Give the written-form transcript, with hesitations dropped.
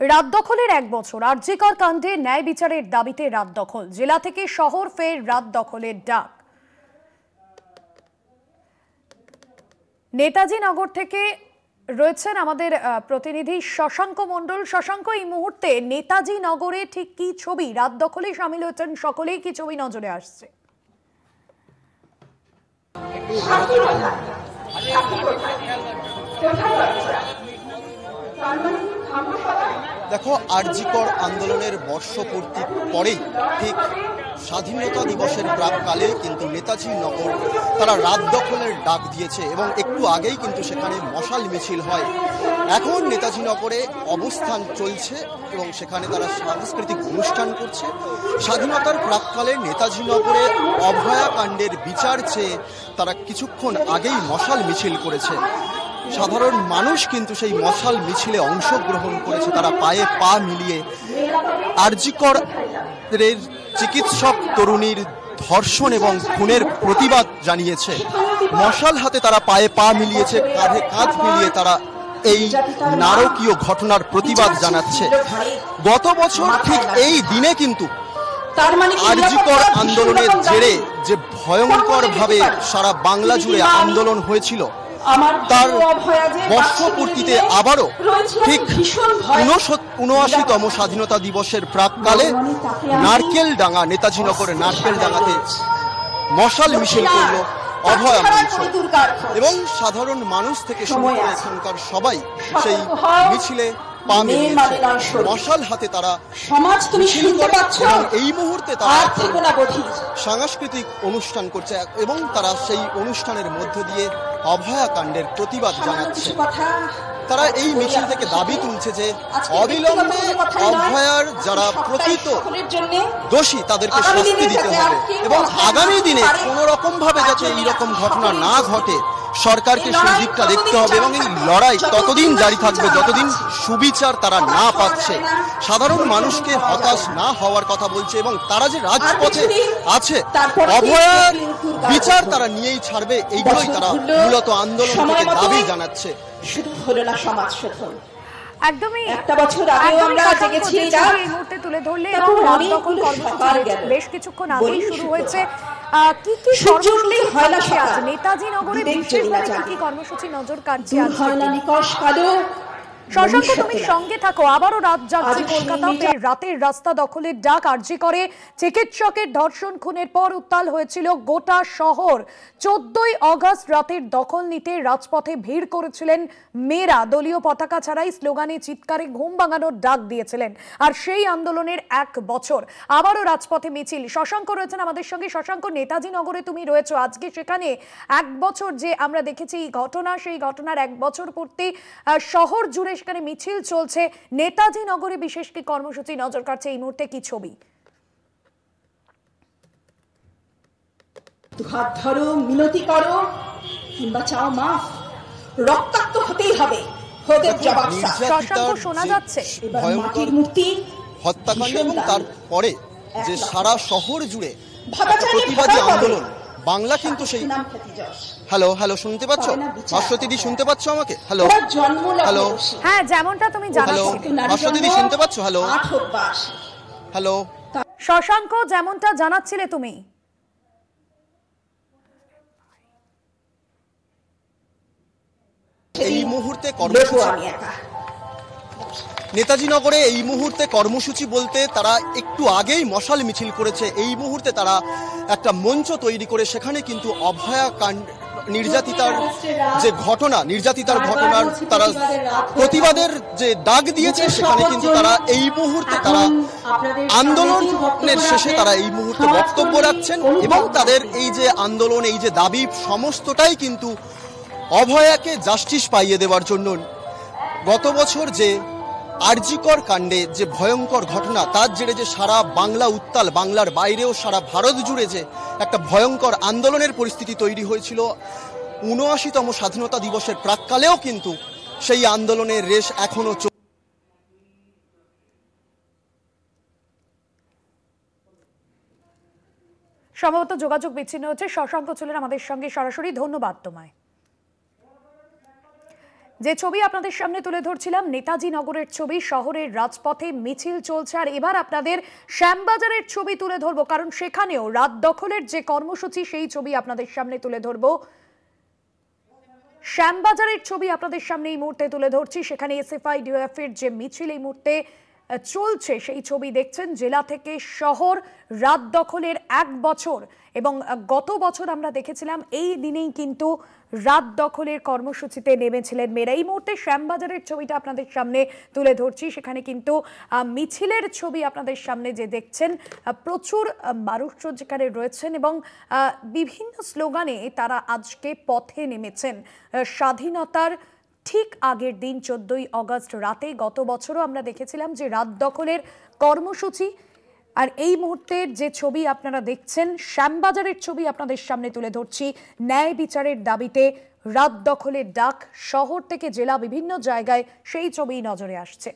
রাত দখলের এক বছর আরজিকর কাণ্ডে ন্যায় বিচারের দাবিতে রাত দখল। জেলা থেকে শহর ফের রাত দখলের ডাক। নেতাজি নগর থেকে রয়েছেন আমাদের প্রতিনিধি শশাঙ্ক মণ্ডল। শশাঙ্ক, এই মুহূর্তে নেতাজি নগরে ঠিক কি ছবি? রাত দখলে সামিল হয়েছেন সকলেই, কি ছবি নজরে আসছে? দেখো, আরজিকর আন্দোলনের বর্ষপূর্তির পরেই ঠিক স্বাধীনতা দিবসের প্রাককালে কিন্তু নেতাজি নগর তারা রাত দখলের ডাক দিয়েছে এবং একটু আগেই কিন্তু সেখানে মশাল মিছিল হয়। এখন নেতাজি নগরে অবস্থান চলছে এবং সেখানে তারা সাংস্কৃতিক অনুষ্ঠান করছে। স্বাধীনতার প্রাককালে নেতাজি নগরে অভয়াকাণ্ডের বিচার চেয়ে তারা কিছুক্ষণ আগেই মশাল মিছিল করেছে। সাধারণ মানুষ কিন্তু সেই মশাল মিছিলে অংশগ্রহণ করেছে। তারা পায়ে পা মিলিয়ে আরজিকর চিকিৎসক তরুণীর ধর্ষণ এবং খুনের প্রতিবাদ জানিয়েছে। মশাল হাতে তারা পায়ে পা মিলিয়েছে, কাঁধে কাঁধ মিলিয়ে তারা এই নারকীয় ঘটনার প্রতিবাদ জানাচ্ছে। গত বছর ঠিক এই দিনে কিন্তু আরজিকর আন্দোলনের জেরে যে ভয়ঙ্করভাবে সারা বাংলা জুড়ে আন্দোলন হয়েছিল, তার বর্ষপূর্তিতে আবারও ঠিক ৭৯তম স্বাধীনতা দিবসের প্রাককালে নারকেলডাঙ্গা, নেতাজি নগরের নারকেলডাঙ্গাতে মশাল মিছিল করল অভয়া মঞ্চ এবং সাধারণ মানুষ থেকে শুরু করে এখানকার সবাই সেই মিছিলে পা মিলিয়েছে। মশাল হাতে তারা মিছিল করে এবং এই মুহূর্তে তারা সাংস্কৃতিক অনুষ্ঠান করছে এবং তারা সেই অনুষ্ঠানের মধ্য দিয়ে অভয়াকাণ্ডের প্রতিবাদ জানাচ্ছে। তারা এই মিছিল থেকে দাবি তুলছে যে অবিলম্বে অভয়ার যারা প্রকৃত দোষী তাদেরকে শাস্তি দিতে হবে এবং আগামী দিনে কোনো রকম ভাবে যাতে এইরকম ঘটনা না ঘটে সরকারকে সেই দিকটা দেখতে হবে এবং এই লড়াই ততদিন জারি থাকবে যতদিন সুবিচার তারা না পাচ্ছে। সাধারণ মানুষকে হতাশ না হওয়ার কথা বলছে এবং তারা যে রাজপথে আছে অভয়ার বিচার তারা নিয়েই ছাড়বে, এইগুলোই তারা মূলত আন্দোলন থেকে দাবি জানাচ্ছে। শুধু হলো না সমাজ শোধন। একদমই একটা বছর আগে আমরা জেগেছি, এই মুহূর্তে তুলে ধরলে এবং রাত দখল কর্মসূচি বেশ কিছুক্ষণ আগেই শুরু হয়েছে। কি কি কর্মসূচি হয় না আজ নেতাজি নগরে, বিশেষভাবে কি কি কর্মসূচি নজর কাটছে আজ? শশাঙ্ক, তুমি সঙ্গে থাকো। আবারও রাত জাগছে কলকাতা, ফের রাতের রাস্তা দখলের ডাক। আরজি করে চিকিৎসকের ধর্ষণ খুনের পর উত্তাল হয়েছিল গোটা শহর। 14ই আগস্ট রাতের দখল নিতে রাজপথে ভিড় করেছিলেন মেয়েরা। দলীয় পতাকা ছাড়াই স্লোগানে চিৎকারে ঘুম ভাঙানোর ডাক দিয়েছিলেন। আর সেই আন্দোলনের এক বছর আবারও রাজপথে মিছিল। শশাঙ্ক রয়েছেন আমাদের সঙ্গে। শশাঙ্ক, নেতাজি নগরে তুমি রয়েছো আজকে, সেখানে এক বছর যে আমরা দেখেছি ঘটনা, সেই ঘটনার এক বছর পূর্তি শহর জুড়ে সেখানে মিছিল চলছে। নেতাজি নগরে বিশেষ কি কর্মসূচি নজর কাটছে এই মুহূর্তে, কি ছবি? হাত ধরো, মিনতি করো কিংবা চাও মাফ, রক্তাক্ত হতেই হবে, ওদের জবাব শশাঙ্ক শোনা যাচ্ছে। মাটির মূর্তি হত্যাকাণ্ড এবং তারপরে যে সারা শহর জুড়ে প্রতিবাদী আন্দোলন, বাংলা কিন্তু সেই হ্যালো হ্যালো শুনতে পাচ্ছ ভাস্বতীদি? শুনতে পাচ্ছ আমাকে? হ্যালো হ্যালো, হ্যাঁ যেমনটা তুমি জানাচ্ছিলে। ভাস্বতীদি শুনতে পাচ্ছ? হ্যালো হ্যালো শশাঙ্ক, যেমনটা জানাচ্ছিলে তুমি। এই মুহূর্তে কর্মসূচি নেতাজি নগরে এই মুহূর্তে কর্মসূচি বলতে তারা একটু আগেই মশাল মিছিল করেছে। এই মুহূর্তে তারা একটা মঞ্চ তৈরি করে সেখানে কিন্তু অভয়াকাণ্ড নির্যাতিতার যে ঘটনা, নির্যাতিতার ঘটনার তারা প্রতিবাদের যে ডাক দিয়েছে, সেখানে কিন্তু তারা এই মুহূর্তে তারা আন্দোলনের শেষে তারা এই মুহূর্তে বক্তব্য রাখছেন এবং তাদের এই যে আন্দোলন, এই যে দাবি, সমস্তটাই কিন্তু অভয়াকে জাস্টিস পাইয়ে দেওয়ার জন্য। গত বছর যে আরজিকর কাণ্ডে যে ভয়ঙ্কর ঘটনা, তার জেরে যে সারা বাংলা উত্তাল, বাংলার বাইরেও সারা ভারত জুড়ে যে একটা ভয়ঙ্কর আন্দোলনের পরিস্থিতি তৈরি হয়েছিল, ৭৯তম স্বাধীনতা দিবসের প্রাককালেও কিন্তু সেই আন্দোলনের রেশ এখনো সম্ভবত যোগাযোগ বিচ্ছিন্ন হচ্ছে। শশাঙ্ক ছিলেন আমাদের সঙ্গে সরাসরি, ধন্যবাদ তোমায়। যে ছবি আপনাদের সামনে তুলে ধরছিলাম নেতাজি নগরের ছবি, শহরের রাজপথে মিছিল চলছে। আর এবার আপনাদের শ্যামবাজারের ছবি তুলে ধরবো, কারণ সেখানেও রাত দখলের যে কর্মসূচি সেই ছবি আপনাদের সামনে তুলে ধরবো। শ্যামবাজারের ছবি আপনাদের সামনে এই মুহূর্তে তুলে ধরছি। সেখানে এসএফআই ডিওএফ এর যে মিছিল এই মুহূর্তে চলছে সেই ছবি দেখছেন। জেলা থেকে শহর রাত দখলের 1 বছর, এবং গত বছর আমরা দেখেছিলাম এই দিনেই কিন্তু রাত দখলের কর্মসূচিতে নেমেছিলেন মেয়েরা। এই মুহূর্তে শ্যামবাজারের ছবিটা আপনাদের সামনে তুলে ধরছি। সেখানে কিন্তু মিছিলের ছবি আপনাদের সামনে যে দেখছেন, প্রচুর মানুষ যেখানে রয়েছেন এবং বিভিন্ন স্লোগানে তারা আজকে পথে নেমেছেন। স্বাধীনতার ঠিক আগের দিন 14ই অগস্ট রাতে গত বছরও আমরা দেখেছিলাম যে রাত দখলের কর্মসূচি। আর এই মুহূর্তের যে ছবি আপনারা দেখছেন, শ্যামবাজারের ছবি আপনাদের সামনে তুলে ধরছি। ন্যায় বিচারের দাবিতে রাত দখলের ডাক, শহর থেকে জেলা বিভিন্ন জায়গায় সেই ছবি নজরে আসছে।